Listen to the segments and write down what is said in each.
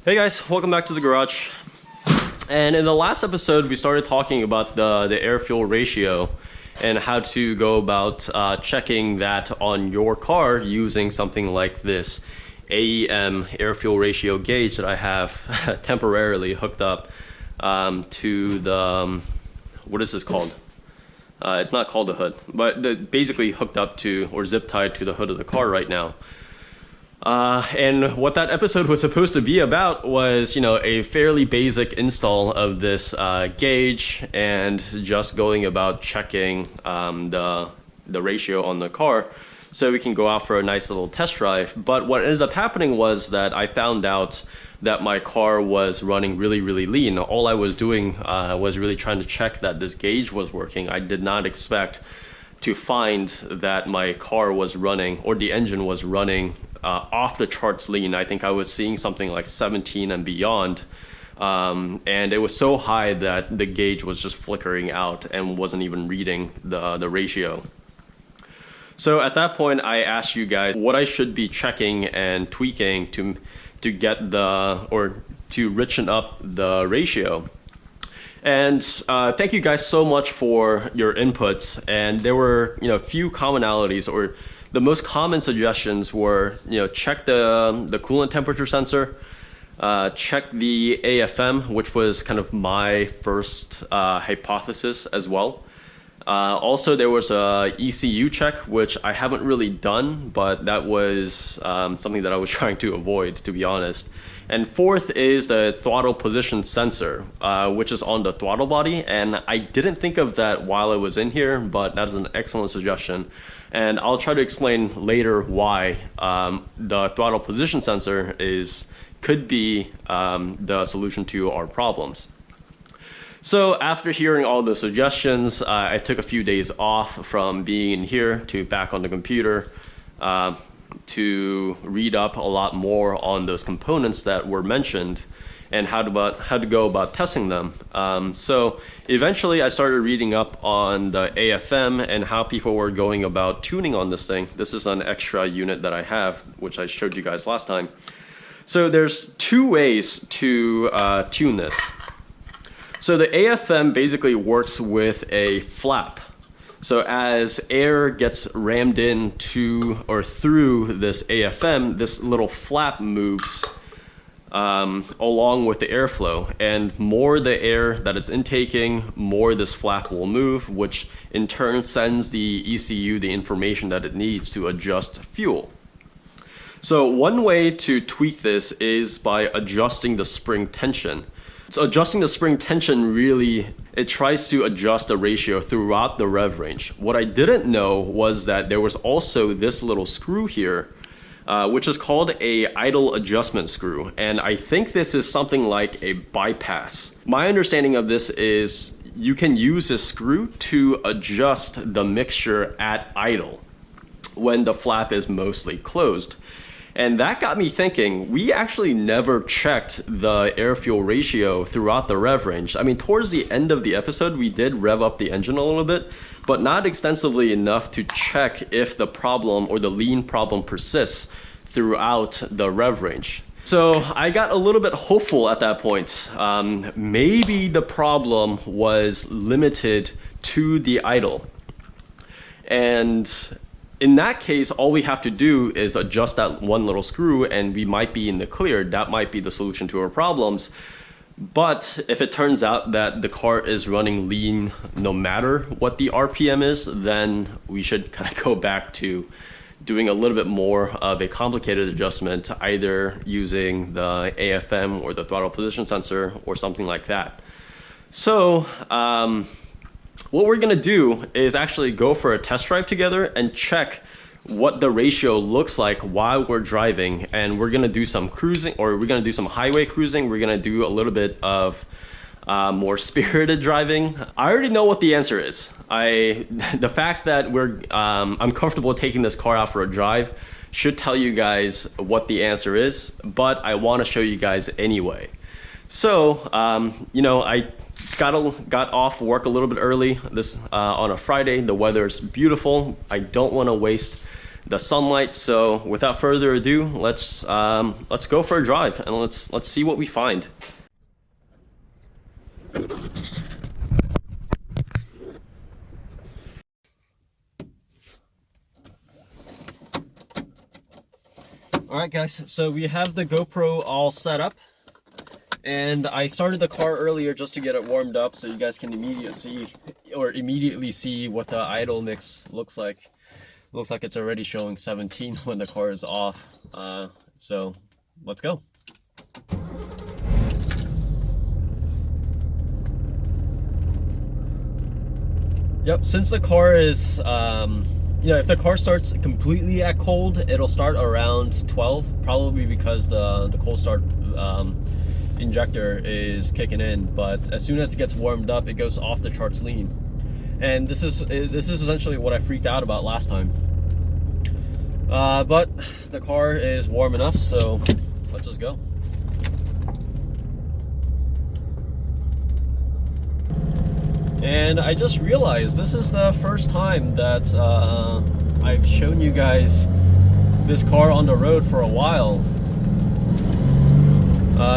Hey guys, welcome back to the garage. And in the last episode, we started talking about the air-fuel ratio and how to go about checking that on your car using something like this AEM air-fuel ratio gauge that I have temporarily hooked up to the, what is this called? It's not called the hood, but basically hooked up to or zip tied to the hood of the car right now. And what that episode was supposed to be about was, a fairly basic install of this gauge and just going about checking the ratio on the car so we can go out for a nice little test drive. But what ended up happening was that I found out that my car was running really, really lean. All I was doing was really trying to check that this gauge was working. I did not expect to find that my car was running, or the engine was running off the charts lean. I think I was seeing something like 17 and beyond. And it was so high that the gauge was just flickering out and wasn't even reading the ratio. So at that point, I asked you guys what I should be checking and tweaking to get to richen up the ratio. And thank you guys so much for your inputs. And there were, a few commonalities, or the most common suggestions were, check the coolant temperature sensor, check the AFM, which was kind of my first hypothesis as well. Also, there was a ECU check, which I haven't really done, but that was something that I was trying to avoid, to be honest. And fourth is the throttle position sensor, which is on the throttle body. And I didn't think of that while I was in here, but that is an excellent suggestion. And I'll try to explain later why the throttle position sensor could be the solution to our problems. So after hearing all the suggestions, I took a few days off from being in here to back on the computer to read up a lot more on those components that were mentioned and how to go about testing them. So eventually I started reading up on the AFM and how people were going about tuning on this thing. This is an extra unit that I have, which I showed you guys last time. So there's two ways to tune this. So the AFM basically works with a flap. So as air gets rammed into or through this AFM, this little flap moves along with the airflow. And more the air that it's intaking, more this flap will move, which in turn sends the ECU the information that it needs to adjust fuel. So one way to tweak this is by adjusting the spring tension. So adjusting the spring tension it tries to adjust the ratio throughout the rev range. What I didn't know was that there was also this little screw here, which is called a idle adjustment screw. And I think this is something like a bypass. My understanding of this is you can use this screw to adjust the mixture at idle when the flap is mostly closed. And that got me thinking, we actually never checked the air-fuel ratio throughout the rev range. I mean, towards the end of the episode, we did rev up the engine a little bit, but not extensively enough to check if the problem or the lean problem persists throughout the rev range. So I got a little bit hopeful at that point. Maybe the problem was limited to the idle. And in that case, all we have to do is adjust that one little screw and we might be in the clear. That might be the solution to our problems. But if it turns out that the car is running lean no matter what the RPM is, then we should kind of go back to doing a little bit more of a complicated adjustment, either using the AFM or the throttle position sensor or something like that. So what we're going to do is actually go for a test drive together and check what the ratio looks like while we're driving. And we're going to do some cruising, or we're going to do some highway cruising. We're going to do a little bit of more spirited driving. I already know what the answer is. The fact that I'm comfortable taking this car out for a drive should tell you guys what the answer is, but I want to show you guys anyway. So, I got off work a little bit early on a Friday. The weather's beautiful. I don't want to waste the sunlight. So without further ado, let's go for a drive and let's see what we find. Alright guys, so we have the GoPro all set up, and I started the car earlier just to get it warmed up so you guys can immediately see what the idle mix looks like. Looks like it's already showing 17 when the car is off. So let's go. Yep, since the car is if the car starts completely at cold, it'll start around 12, probably because the cold start injector is kicking in. But as soon as it gets warmed up, it goes off the charts lean. And this is essentially what I freaked out about last time. But the car is warm enough, so let's just go. And I just realized this is the first time that I've shown you guys this car on the road for a while,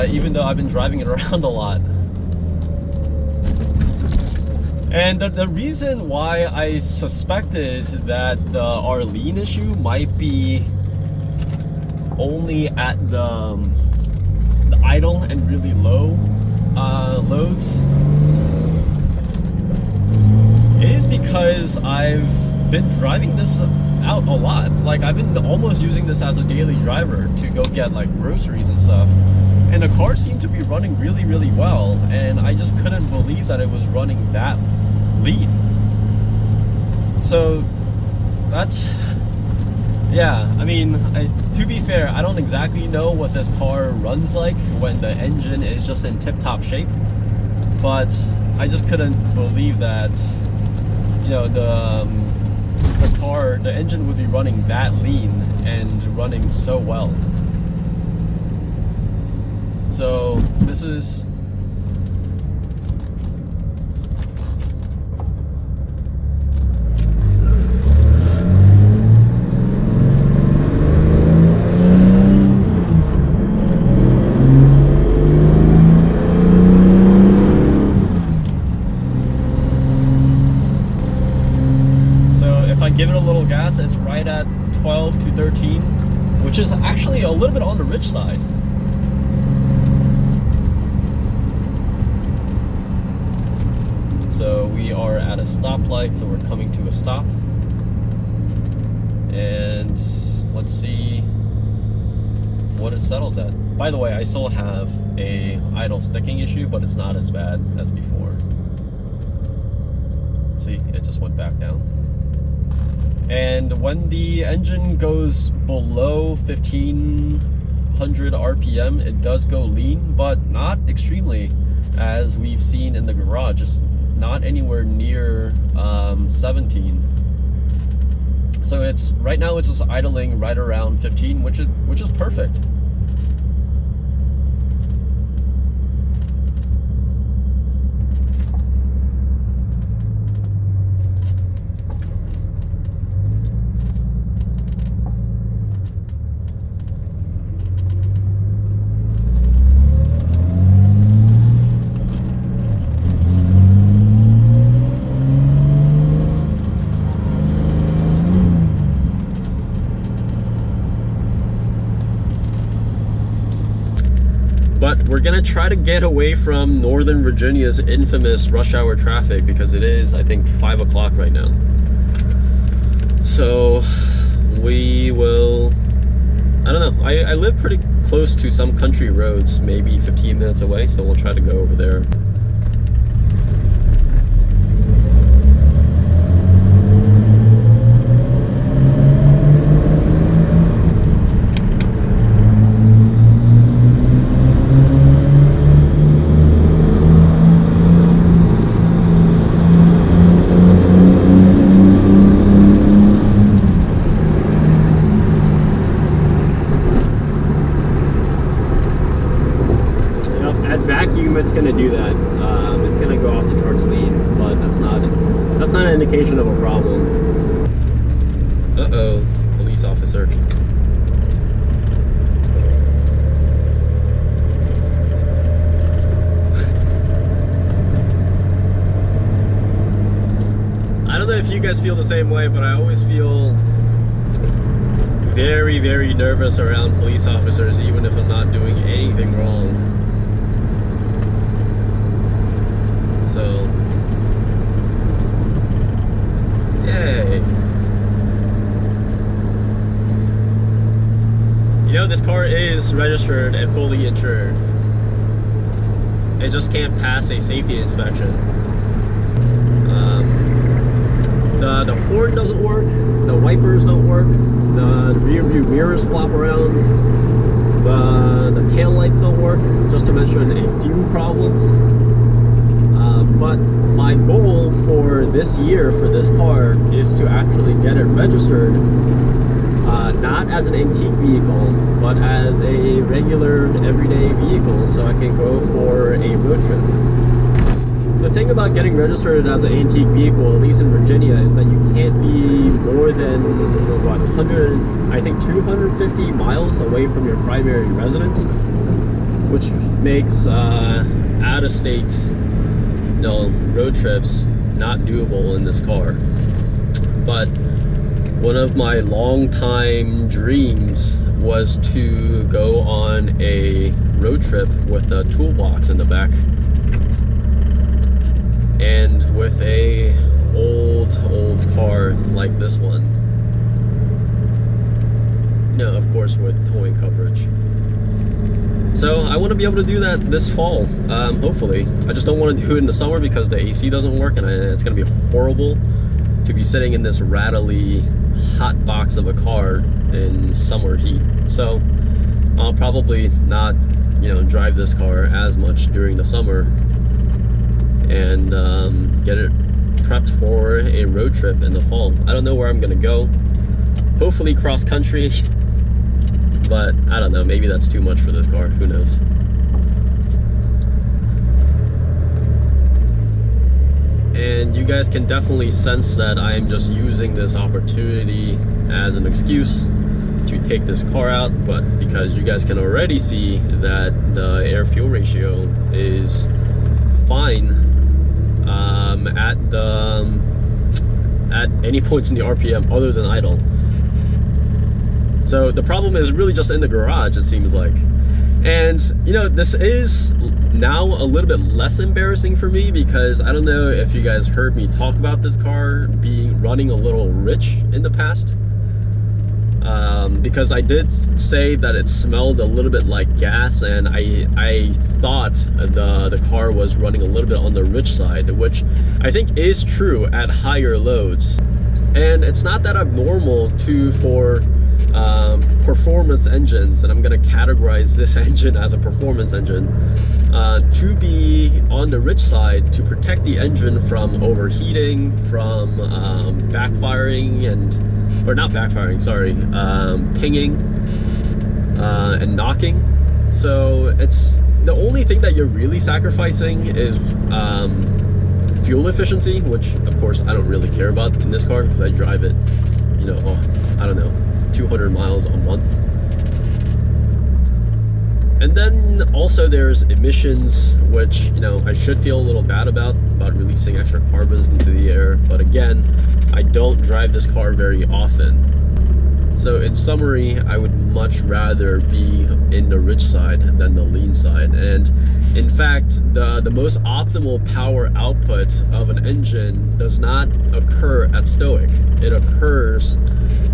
even though I've been driving it around a lot. And the reason why I suspected that our lean issue might be only at the idle and really low loads is because I've been driving this out a lot. Like, I've been almost using this as a daily driver to go get like groceries and stuff, and the car seemed to be running really, really well, and I just couldn't believe that it was running that lean. So that's, yeah, I mean, to be fair, I don't exactly know what this car runs like when the engine is just in tip-top shape, but I just couldn't believe that, you know, the engine would be running that lean and running so well. So this is give it a little gas, it's right at 12 to 13, which is actually a little bit on the rich side. So we are at a stoplight, so we're coming to a stop. And let's see what it settles at. By the way, I still have a idle sticking issue, but it's not as bad as before. See, it just went back down. And when the engine goes below 1500 RPM, it does go lean, but not extremely, as we've seen in the garage. It's not anywhere near 17. So it's right now it's just idling right around 15, which is perfect. But we're gonna try to get away from Northern Virginia's infamous rush hour traffic, because it is, I think, 5 o'clock right now. So we will, I don't know, I live pretty close to some country roads, maybe 15 minutes away, so we'll try to go over there. It's going to do that. It's going to go off the charts lean, but that's not an indication of a problem. Uh-oh, police officer. guys feel the same way, but I always feel very, very nervous around police officers, even if I'm not doing anything wrong. So, yay. You know, this car is registered and fully insured. It just can't pass a safety inspection. The horn doesn't work, the wipers don't work, the rear view mirrors flop around, the tail lights don't work, just to mention a few problems. But my goal for this year for this car is to actually get it registered, not as an antique vehicle, but as a regular everyday vehicle, so I can go for a road trip. The thing about getting registered as an antique vehicle, at least in Virginia, is that you can't be more than, what, 250 miles away from your primary residence, which makes out-of-state, road trips not doable in this car. But one of my long-time dreams was to go on a road trip with a toolbox in the back. And with a old car like this one, of course with towing coverage. So I want to be able to do that this fall, hopefully. I just don't want to do it in the summer because the AC doesn't work, and it's going to be horrible to be sitting in this rattly hot box of a car in summer heat. So I'll probably not, drive this car as much during the summer, and get it prepped for a road trip in the fall. I don't know where I'm gonna go. Hopefully cross country, but I don't know, maybe that's too much for this car, who knows. And you guys can definitely sense that I am just using this opportunity as an excuse to take this car out, but because you guys can already see that the air-fuel ratio is fine at any points in the RPM other than idle. So the problem is really just in the garage, it seems like. And this is now a little bit less embarrassing for me, because I don't know if you guys heard me talk about this car running a little rich in the past. Because I did say that it smelled a little bit like gas, and I thought the car was running a little bit on the rich side, which I think is true at higher loads. And it's not that abnormal for performance engines, and I'm going to categorize this engine as a performance engine, to be on the rich side to protect the engine from overheating, from backfiring or not backfiring, sorry, pinging and knocking. So it's the only thing that you're really sacrificing is fuel efficiency, which of course I don't really care about in this car because I drive it, I don't know, 200 miles a month. And then also there's emissions, which I should feel a little bad about releasing extra carbons into the air, but again, I don't drive this car very often. So in summary, I would much rather be in the rich side than the lean side. And in fact, the most optimal power output of an engine does not occur at stoic. It occurs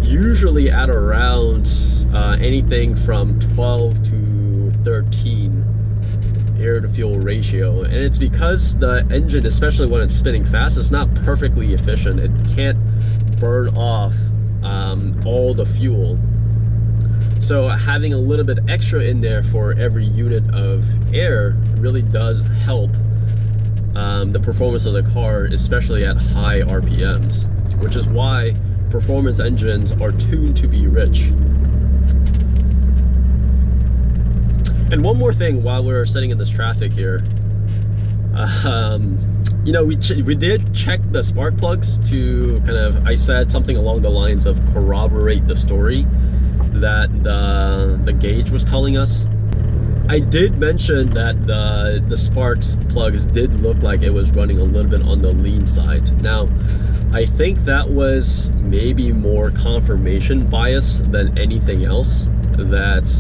usually at around anything from 12 to 13 air to fuel ratio. And it's because the engine, especially when it's spinning fast, it's not perfectly efficient. It can't burn off all the fuel. So having a little bit extra in there for every unit of air really does help the performance of the car, especially at high RPMs, which is why performance engines are tuned to be rich. And one more thing while we're sitting in this traffic here, we did check the spark plugs to I said something along the lines of corroborate the story that the gauge was telling us. I did mention that the spark plugs did look like it was running a little bit on the lean side. Now, I think that was maybe more confirmation bias than anything else, that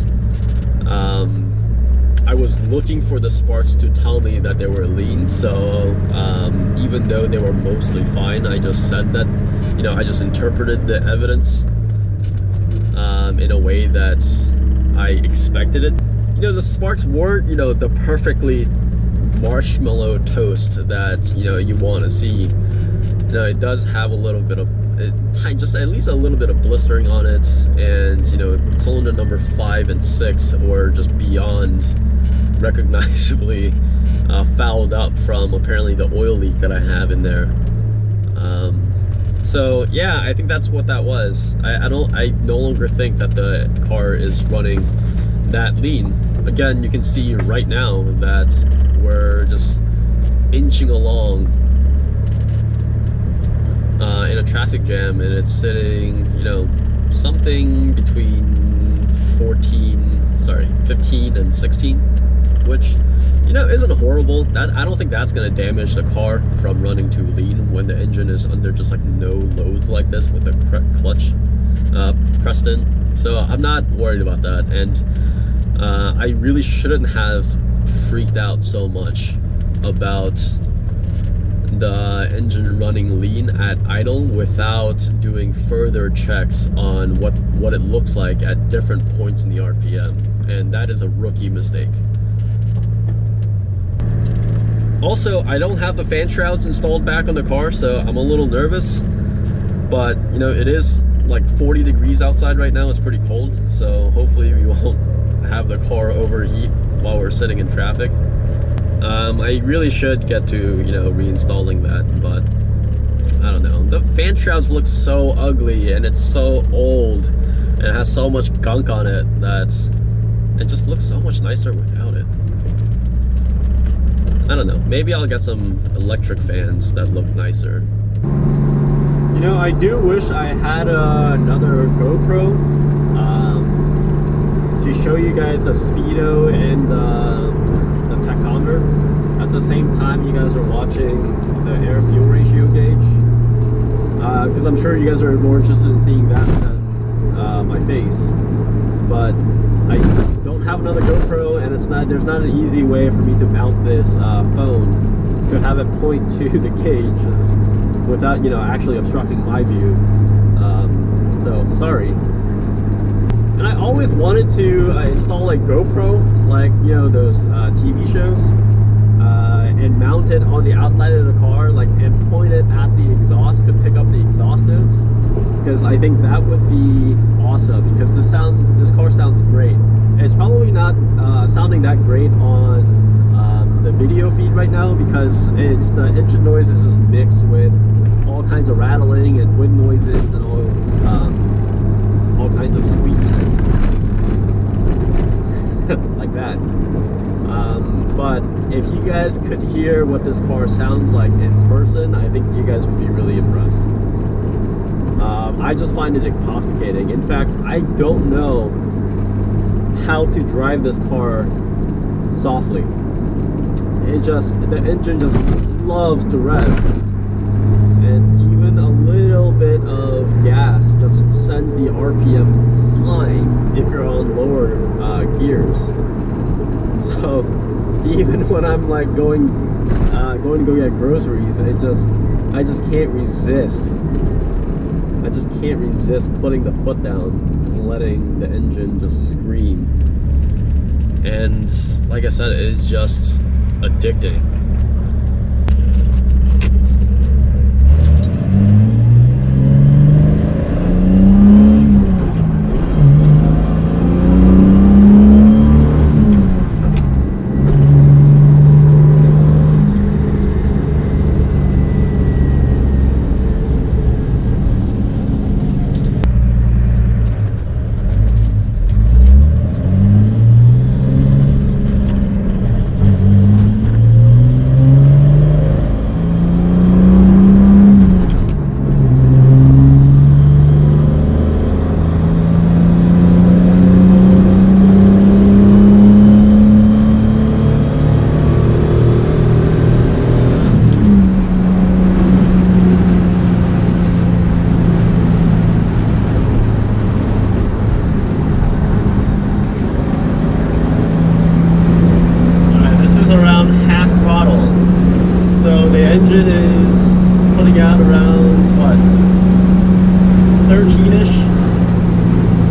I was looking for the sparks to tell me that they were lean. So even though they were mostly fine, I just said that, you know, I just interpreted the evidence in a way that I expected it. You know, the sparks weren't, you know, the perfectly marshmallow toast that, you know, you want to see. You know, it does have a little bit of, just at least a little bit of blistering on it, and, you know, cylinder number 5 and 6 were just beyond recognizably fouled up from apparently the oil leak that I have in there. So yeah, I think that's what that was. I no longer think that the car is running that lean. Again, you can see right now that we're just inching along in a traffic jam, and it's sitting, you know, something between 15 and 16, which, you know, isn't horrible. That, I don't think that's gonna damage the car from running too lean when the engine is under just like no load like this with the clutch pressed in. So I'm not worried about that, and I really shouldn't have freaked out so much about the engine running lean at idle without doing further checks on what it looks like at different points in the RPM, and that is a rookie mistake. Also, I don't have the fan shrouds installed back on the car, so I'm a little nervous, but you know, it is like 40 degrees outside right now. It's pretty cold, so hopefully we won't have the car overheat while we're sitting in traffic. I really should get to, you know, reinstalling that, but I don't know. The fan shrouds look so ugly, and it's so old, and it has so much gunk on it that it just looks so much nicer without it. I don't know. Maybe I'll get some electric fans that look nicer. You know, I do wish I had another GoPro to show you guys the speedo and the tachometer at the same time you guys are watching the air-fuel ratio gauge, because I'm sure you guys are more interested in seeing that than my face. But I don't have another GoPro, and there's not an easy way for me to mount this phone to have it point to the gauge without, you know, actually obstructing my view. So sorry. And I always wanted to install a GoPro, like, you know, those TV shows, and mount it on the outside of the car, like, and point it at the exhaust to pick up the exhaust notes, because I think that would be awesome, because this car sounds great. It's probably not sounding that great on the video feed right now, because the engine noise is just mixed with all kinds of rattling and wind noises and all kinds of squeakiness like that. But if you guys could hear what this car sounds like in person, I think you guys would be really impressed. I just find it intoxicating. In fact, I don't know how to drive this car softly. The engine just loves to rev, and even a little bit of gas just sends the RPM flying if you're on lower gears. So even when I'm like going to go get groceries, I just can't resist. I just can't resist putting the foot down and letting the engine just scream. And like I said, it is just addicting.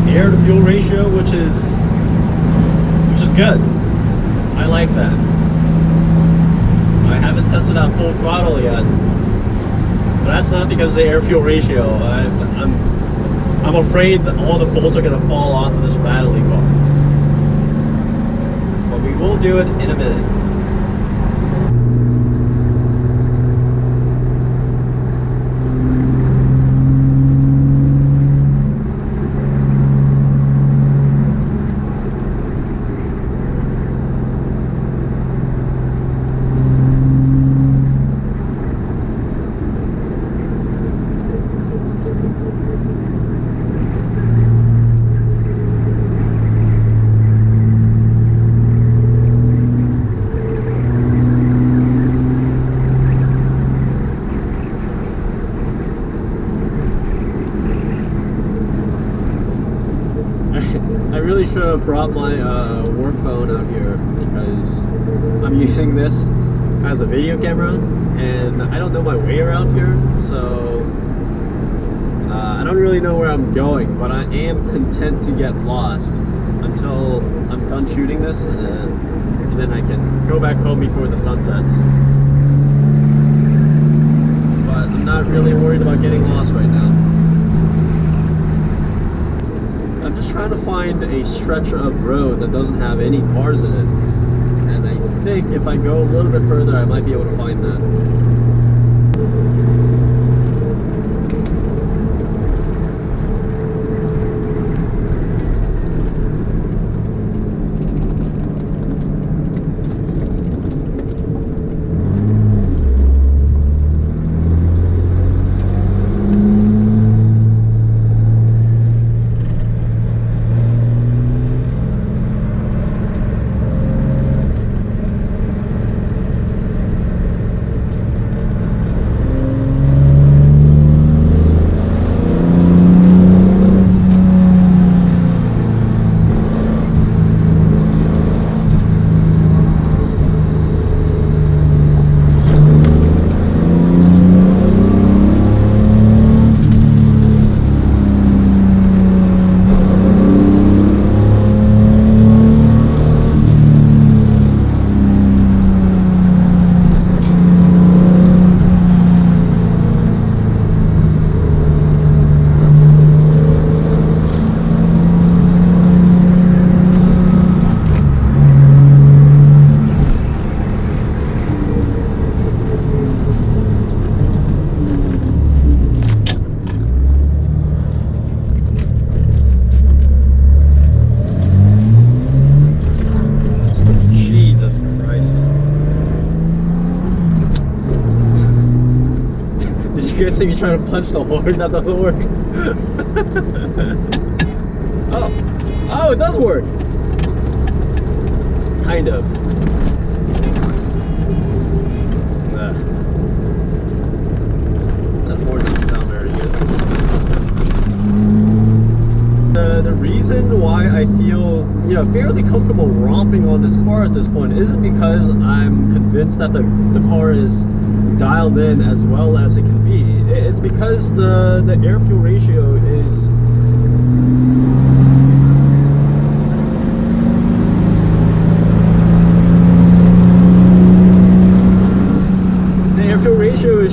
air to fuel ratio, which is good. I like that. I haven't tested out full throttle yet, but that's not because of the air fuel ratio. I'm afraid that all the bolts are gonna fall off of this Radley car, but we will do it in a minute. I really should have brought my work phone out here because I'm using this as a video camera and I don't know my way around here, so I don't really know where I'm going, but I am content to get lost until I'm done shooting this, and then I can go back home before the sun sets. But I'm not really worried about getting lost right now. I'm just trying to find a stretch of road that doesn't have any cars in it. And I think if I go a little bit further, I might be able to find that. You guys see me trying to punch the horn? That doesn't work. Oh, it does work. Kind of. That horn doesn't sound very good. The reason why I feel, fairly comfortable romping on this car at this point isn't because I'm convinced that the car is dialed in as well as it can be. It's because the air fuel ratio is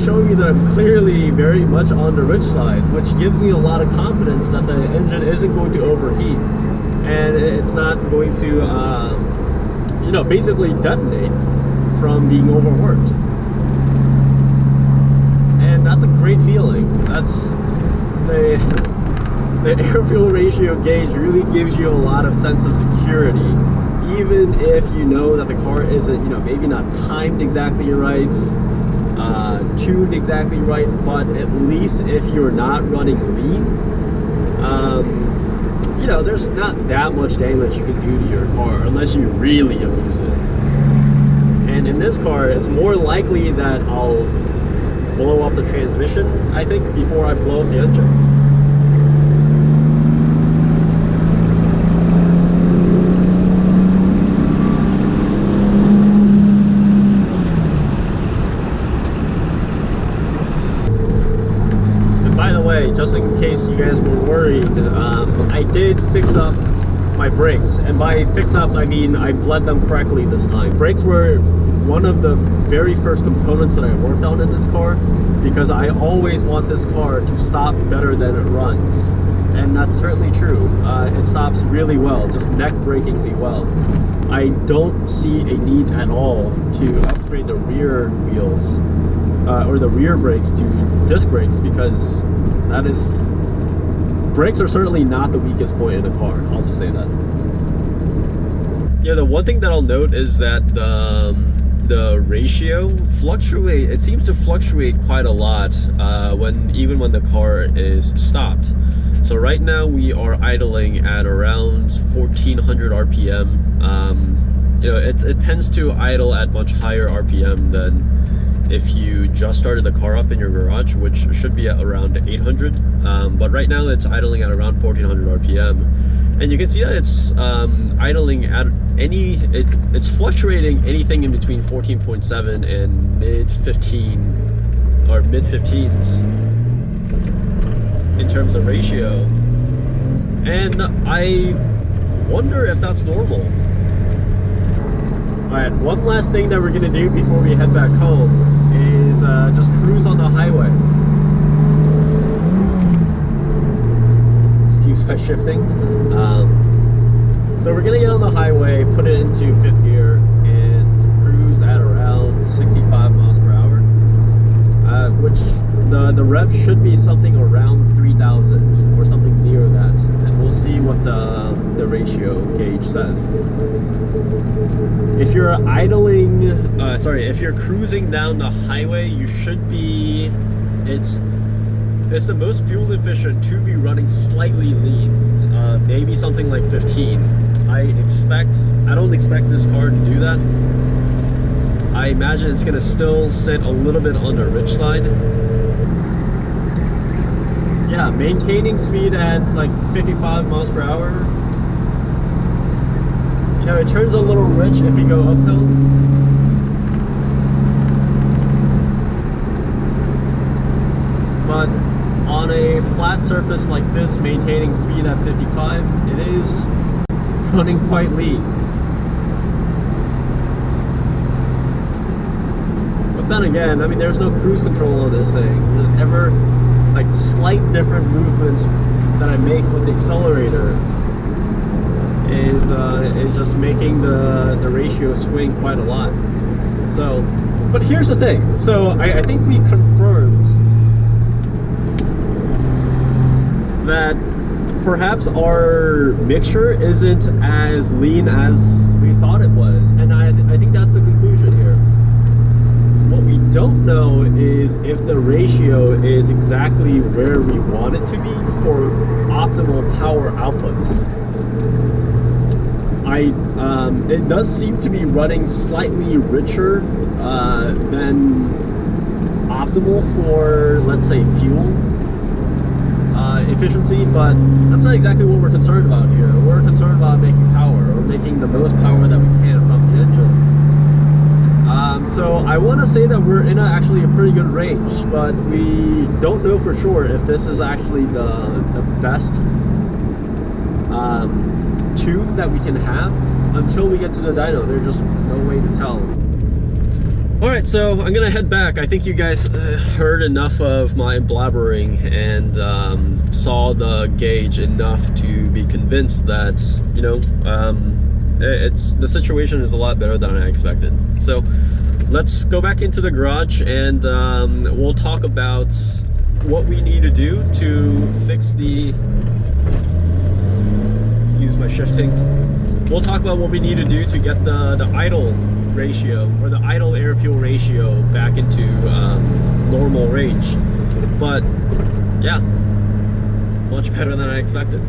showing me that I'm clearly very much on the rich side, which gives me a lot of confidence that the engine isn't going to overheat and it's not going to basically detonate from being overworked. And that's a great feeling. That's the air fuel ratio gauge really gives you a lot of sense of security, even if you know that the car isn't, maybe not timed exactly right, tuned exactly right, but at least if you're not running lean, there's not that much damage you can do to your car unless you really abuse it. And in this car, it's more likely that I'll blow up the transmission, I think, before I blow up the engine. Just in case you guys were worried, I did fix up my brakes, and by fix up I mean I bled them correctly this time. Brakes were one of the very first components that I worked on in this car, because I always want this car to stop better than it runs, and that's certainly true. It stops really well, just neck-breakingly well. I don't see a need at all to upgrade the rear wheels or the rear brakes to disc brakes, because brakes are certainly not the weakest point in a car. I'll just say that. Yeah, the one thing that I'll note is that the ratio fluctuate. It seems to fluctuate quite a lot even when the car is stopped. So right now we are idling at around 1400 RPM. You know, it tends to idle at much higher RPM than if you just started the car up in your garage, which should be at around 800. But right now it's idling at around 1400 RPM. And you can see that it's idling at it's fluctuating anything in between 14.7 and mid-15 or mid-15s in terms of ratio. And I wonder if that's normal. Alright, one last thing that we're gonna do before we head back home is just cruise on the highway. Excuse my shifting. So we're gonna get on the highway, put it into 5th gear, and cruise at around 65 miles per hour, which the rev should be something around 3,000 or something near that, and we'll see what the ratio gauge says. If you're idling, if you're cruising down the highway, you should be, it's the most fuel efficient to be running slightly lean, maybe something like 15. I don't expect this car to do that. I imagine it's gonna still sit a little bit on the rich side. Yeah, maintaining speed at like 55 miles per hour. You know, it turns a little rich if you go uphill. But on a flat surface like this, maintaining speed at 55, it is running quite lean. But then again, I mean, there's no cruise control on this thing. Whenever, like, slight different movements that I make with the accelerator is just making the ratio swing quite a lot. So, but here's the thing. So I think we confirmed that perhaps our mixture isn't as lean as we thought it was, and I think that's the conclusion here. What we don't know is if the ratio is exactly where we want it to be for optimal power output. It does seem to be running slightly richer than optimal for, let's say, fuel efficiency, but that's not exactly what we're concerned about here. We're concerned about making power, or making the most power that we can from the engine. So I want to say that we're in actually a pretty good range, but we don't know for sure if this is actually the best tune that we can have until we get to the dyno. There's just no way to tell. Alright, so I'm gonna head back. I think you guys heard enough of my blabbering and saw the gauge enough to be convinced that, you know, the situation is a lot better than I expected. So let's go back into the garage, and we'll talk about what we need to do to fix the, excuse my shifting. We'll talk about what we need to do to get the idle ratio, or the idle air fuel ratio, back into normal range. But yeah, much better than I expected.